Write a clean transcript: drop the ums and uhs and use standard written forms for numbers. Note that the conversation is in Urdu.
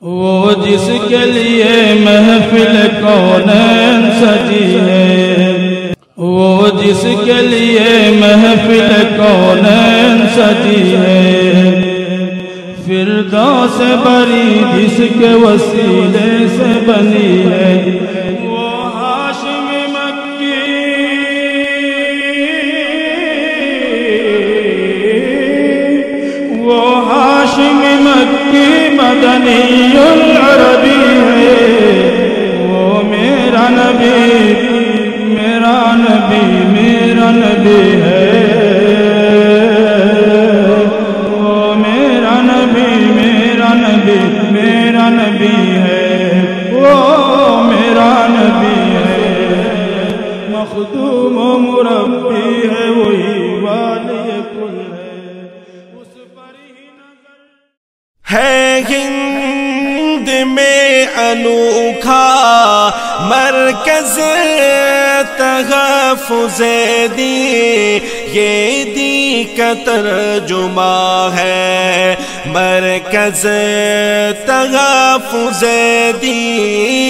وہ جس کے لیے محفل کونین سجی ہے، وہ جس کے لیے محفل کونین سجی ہے، فردوس بری جس کے وسیلے سے بنی ہے، وہ ہاشم مکی، وہ ہاشم مکی مدنی العربی ہے، وہ میرا نبی میرا نبی میرا نبی ہے، وہ میرا نبی میرا نبی میرا نبی ہے، وہ میرا نبی ہے، مخدوم و مربی ہے، وہی والی کل ہے، اس پر ہی نظر ہے ہند میں انوکھا مرکز تحفظ دین، یہ دین کا ترجمہ ہے مرکز تحفظ دین۔